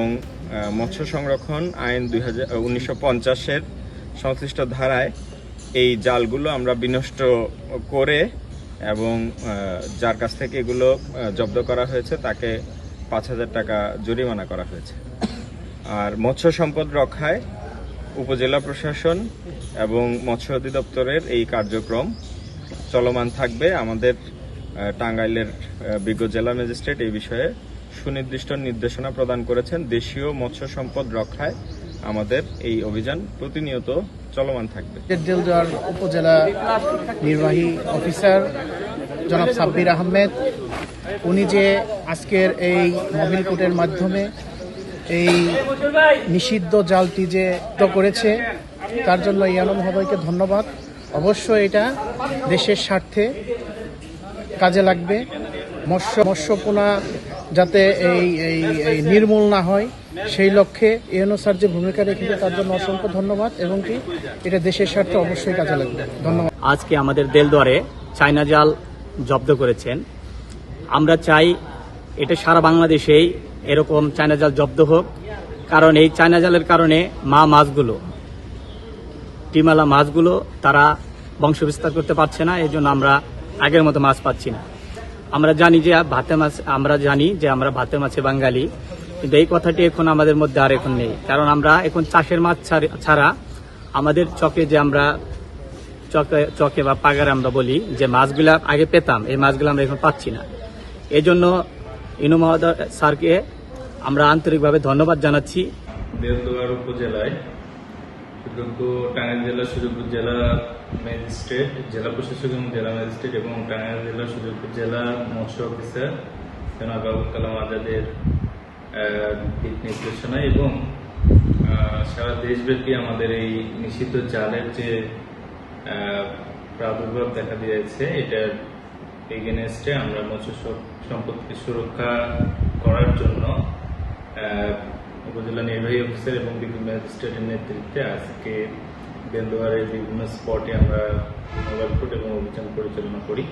এবং মৎস্য সংরক্ষণ আইন 1950-এর সংশ্লিষ্ট ধারায় এই জালগুলো আমরা বিনষ্ট করে এবং যার কাছ থেকে এগুলো জব্দ করা হয়েছে তাকে 5,000 টাকা জরিমানা করা হয়েছে। আর মৎস্য সম্পদ রক্ষায় উপজেলা প্রশাসন এবং মৎস্য অধিদপ্তরের এই কার্যক্রম চলমান থাকবে। আমাদের টাঙ্গাইলের বিজ্ঞ জেলা ম্যাজিস্ট্রেট এই বিষয়ে সুনির্দিষ্ট নির্দেশনা প্রদান করেছেন। দেশীয় মৎস্য সম্পদ রক্ষায় আমাদের এই অভিযান প্রতিনিয়ত চলমান থাকবে। দেলদুয়ার উপজেলা নির্বাহী অফিসার জনাব সাব্বির আহমেদ, উনি যে আজকের এই মোবিল কোর্টের মাধ্যমে এই নিষিদ্ধ জালটি যে করেছে তার জন্য ইয়ানো মহোদয়কে ধন্যবাদ। অবশ্যই এটা দেশের স্বার্থে কাজে লাগবে। মৎস্যপোনা যাতে এই নির্মূল না হয় সেই লক্ষ্যে ইউনো স্যার যে ভূমিকা রেখেছে তার জন্য অসংখ্য ধন্যবাদ, এবং কি এটা দেশের স্বার্থে অবশ্যই কাজে লাগবে। ধন্যবাদ। আজকে আমাদের দেলদুয়ারে চায়না জাল জব্দ করেছেন। আমরা চাই এটা সারা বাংলাদেশেই এরকম চায়না জাল জব্দ হোক, কারণ এই চায়না জালের কারণে মাছগুলো, টিমালা মাছগুলো তারা বংশবিস্তার করতে পারছে না। এই জন্য আমরা আগের মতো মাছ পাচ্ছি না। আমরা জানি যে আমরা ভাতের মাছে বাঙালি, কিন্তু এই কথাটি এখন আমাদের মধ্যে আর এখন নেই। কারণ আমরা এখন চাষের মাছ ছাড়া আমাদের চকে আমরা চকে বা পাগারে আমরা বলি যে মাছগুলা আগে পেতাম, এই মাছগুলো আমরা এখন পাচ্ছি না। এই জন্য ইনু মহোদয় স্যারকে আমরা আন্তরিকভাবে ধন্যবাদ জানাচ্ছি। দেলদুয়ার উপজেলায় সুযোগ্য টাঙ্গাইল জেলা সুযোগ্য জেলা ম্যাজিস্ট্রেট, জেলা প্রশাসক এবং জেলা ম্যাজিস্ট্রেট এবং টাঙ্গাইল জেলা সুযোগ্য জেলা মৎস্য অফিসার জনাব আবুল কালাম আজাদের দিক নির্দেশনা এবং সারা দেশব্যাপী আমাদের এই নিষিদ্ধ জালের যে প্রাদুর্ভাব দেখা দিয়েছে, এটার এগেনস্টে আমরা মৎস্য সম্পদকে সুরক্ষা করার জন্য উপজেলা নির্বাহী অফিসার এবং বিভিন্ন ম্যাজিস্ট্রেটের নেতৃত্বে আজকে দেলদুয়ারের বিভিন্ন স্পটে আমরা মোবাইল কোর্ট এবং অভিযান পরিচালনা করি।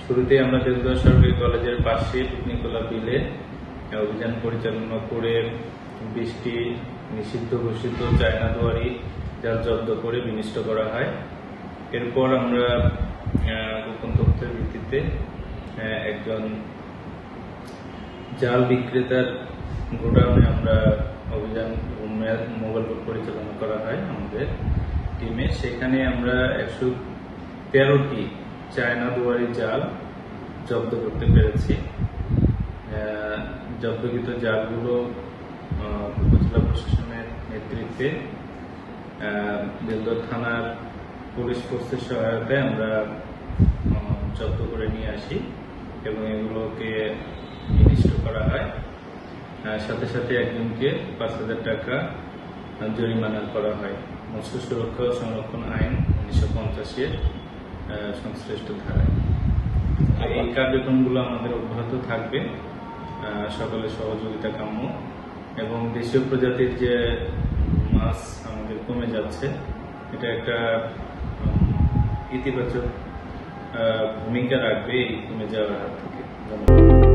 শুরুতে আমরা দেলদুয়ার সরকারি কলেজের পাশে পিকনিকোলা বিলে অভিযান পরিচালনা করে 20টি নিষিদ্ধ ঘোষিত চায়না দুয়ারি জাল জব্দ করে বিনষ্ট করা হয়। এরপর আমরা গোপন তথ্যের ভিত্তিতে একজন জাল বিক্রেতার গোডাউনে আমরা অভিযান মোবাইল কোর্ট পরিচালনা করা হয় আমাদের টিমে। সেখানে আমরা 113টি চায়না দুয়ারি জাল জব্দ করতে পেরেছি। জব্দকৃত জালগুলো উপজেলা প্রশাসনের নেতৃত্বে দেলদুয়ার থানার পুলিশ ফোর্সের সহায়তায় আমরা জব্দ করে নিয়ে আসি এবং এগুলোকে বিনষ্ট করা হয়। সাথে সাথে একজনকে 5,000 টাকা জরিমানা করা হয় মৎস্য সুরক্ষা ও সংরক্ষণ আইন 1950-এর সংশ্লিষ্ট ধারায়। এই কার্যক্রমগুলো আমাদের অব্যাহত থাকবে, সকলের সহযোগিতা কাম্য। এবং দেশীয় প্রজাতির যে মাছ আমাদের কমে যাচ্ছে, এটা একটা ইতিবাচক ভূমিকা রাখবে এই কমে যাওয়ার হাত থেকে। ধন্যবাদ।